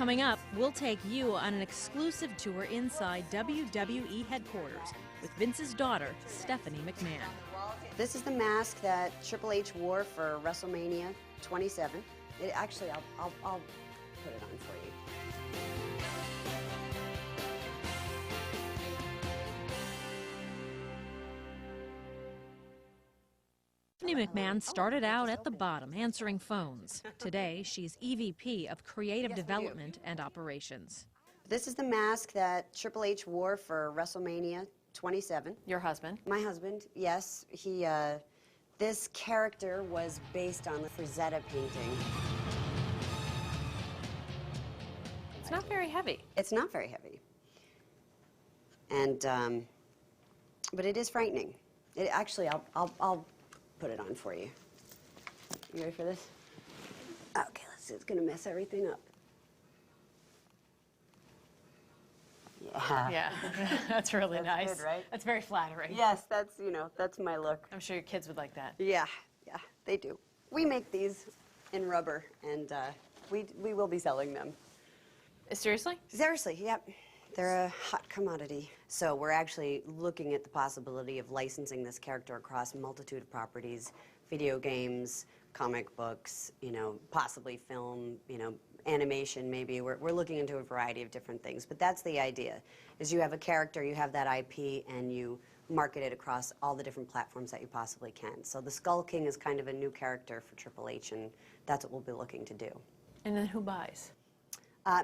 Coming up, we'll take you on an exclusive tour inside WWE headquarters with Vince's daughter, Stephanie McMahon. This is the mask that Triple H wore for WrestleMania 27. Actually, I'll put it on for you. Stephanie McMahon started out at the bottom, answering phones. Today, she's EVP of Creative Development and Operations. This is the mask that Triple H wore for WrestleMania 27. Your husband? My husband, yes. This character was based on the Frazetta painting. It's not very heavy. It's not very heavy. And, but it is frightening. Actually, I'll put it on for you. You ready for this? Okay, let's see. It's gonna mess everything up. Yeah. Yeah, that's really nice. Good, right? That's very flattering. Yes, that's my look. I'm sure your kids would like that. Yeah, they do. We make these in rubber, and we will be selling them. Seriously? Seriously, yep. They're a hot commodity. So we're actually looking at the possibility of licensing this character across a multitude of properties, video games, comic books, possibly film, animation maybe. We're looking into a variety of different things. But that's the idea, is you have a character, you have that IP, and you market it across all the different platforms that you possibly can. So the Skull King is kind of a new character for Triple H, and that's what we'll be looking to do. And then who buys?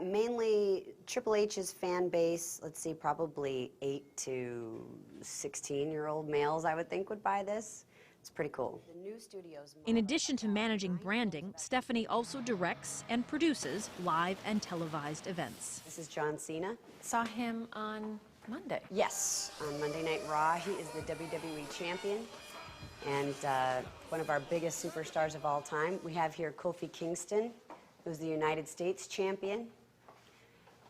Mainly Triple H's fan base, let's see, probably 8 to 16-year-old males, I would think, would buy this. It's pretty cool. The new studios. In addition to managing branding, Stephanie also directs and produces live and televised events. This is John Cena. Saw him on Monday. Yes, on Monday Night Raw. He is the WWE champion and one of our biggest superstars of all time. We have here Kofi Kingston, who's the United States champion.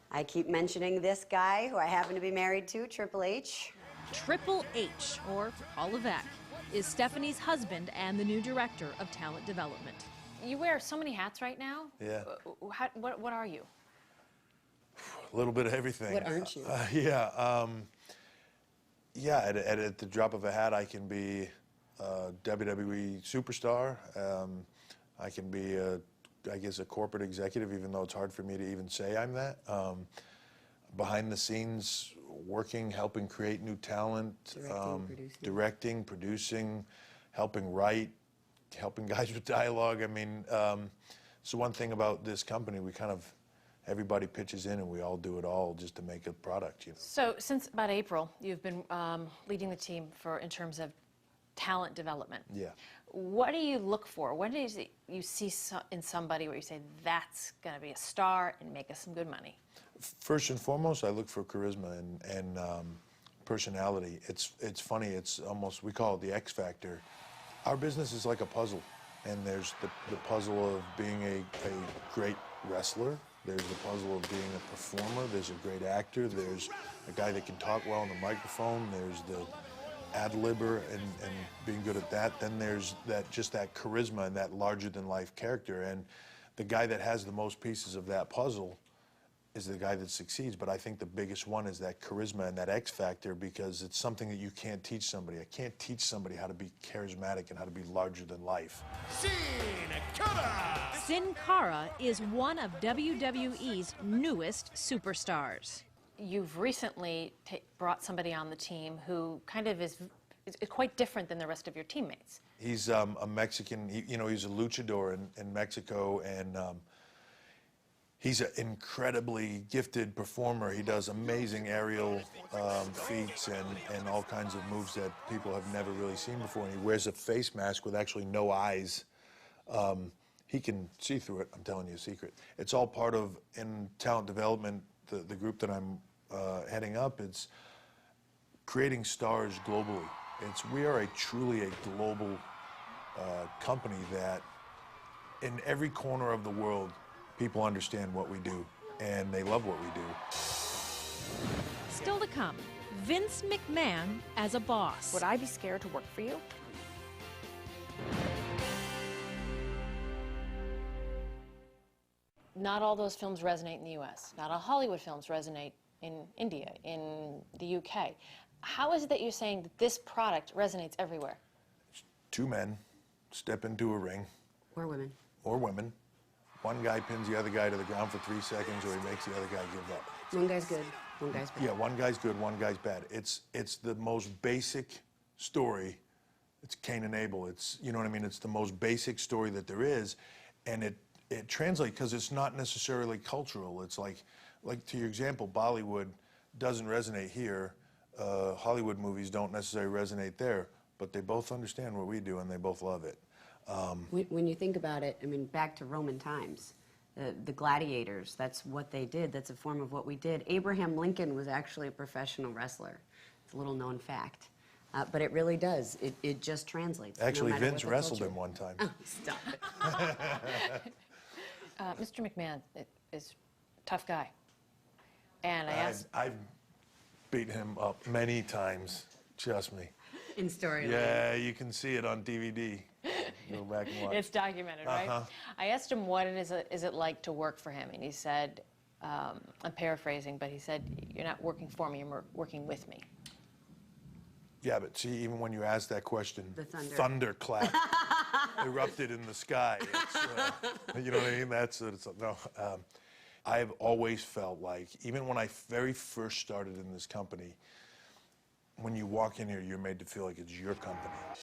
I keep mentioning this guy, who I happen to be married to, Triple H. Triple H, or Paul Levesque, is Stephanie's husband and the new director of talent development. You wear so many hats right now. Yeah. What are you? A little bit of everything. What aren't you? At the drop of a hat, I can be a WWE superstar. I can be I guess a corporate executive, even though it's hard for me to even say I'm that. Behind the scenes, working, helping create new talent, directing, producing, helping write, helping guys with dialogue. I mean, so one thing about this company, everybody pitches in and we all do it all just to make a product. So since about April, you've been leading the team in terms of talent development. Yeah. What do you look for? What is it you see in somebody where you say, that's going to be a star and make us some good money? First and foremost, I look for charisma and personality. It's funny, it's almost, we call it the X factor. Our business is like a puzzle, and there's the puzzle of being a great wrestler, there's the puzzle of being a performer, there's a great actor, there's a guy that can talk well on the microphone, there's the ad-libber and being good at that. Then there's that charisma and that larger-than-life character. And the guy that has the most pieces of that puzzle is the guy that succeeds. But I think the biggest one is that charisma and that X factor, because it's something that you can't teach somebody. I can't teach somebody how to be charismatic and how to be larger than life. Sin Cara is one of WWE's newest superstars. You've recently brought somebody on the team who kind of is quite different than the rest of your teammates. He's a Mexican, he's a luchador in Mexico, and he's an incredibly gifted performer. He does amazing aerial feats and all kinds of moves that people have never really seen before. And he wears a face mask with actually no eyes. He can see through it, I'm telling you a secret. It's all part of, in talent development, the group that I'm heading up, it's creating stars globally. We are truly a global company that in every corner of the world, people understand what we do, and they love what we do. Still to come, Vince McMahon as a boss. Would I be scared to work for you? not all those films resonate in the U.S. Not all Hollywood films resonate in India, in the U.K. How is it that you're saying that this product resonates everywhere? Two men step into a ring. Or women. Or women. One guy pins the other guy to the ground for 3 seconds, or he makes the other guy give up. One guy's good, one guy's bad. Yeah, one guy's good, one guy's bad. It's the most basic story. It's Cain and Abel. It's, you know what I mean? It's the most basic story that there is, and it translates because it's not necessarily cultural. It's like to your example, Bollywood doesn't resonate here. Hollywood movies don't necessarily resonate there, but they both understand what we do and they both love it. When you think about it, I mean, back to Roman times, the gladiators, that's what they did. That's a form of what we did. Abraham Lincoln was actually a professional wrestler. It's a little known fact. But it really does. It just translates. Actually, no matter Vince what the wrestled culture. him one time. Oh, stop it. Mr. McMahon is a tough guy. And I asked... I've beat him up many times, trust me. In storyline. Yeah, you can see it on DVD. Go back and watch. It's documented, right? I asked him what is it like to work for him, and he said, I'm paraphrasing, but he said, you're not working for me, you're working with me. Yeah, but see, even when you ask that question, The thunder. thunderclap erupted in the sky. You know what I mean? That's what it's no. I've always felt like, even when I very first started in this company, when you walk in here, you're made to feel like it's your company.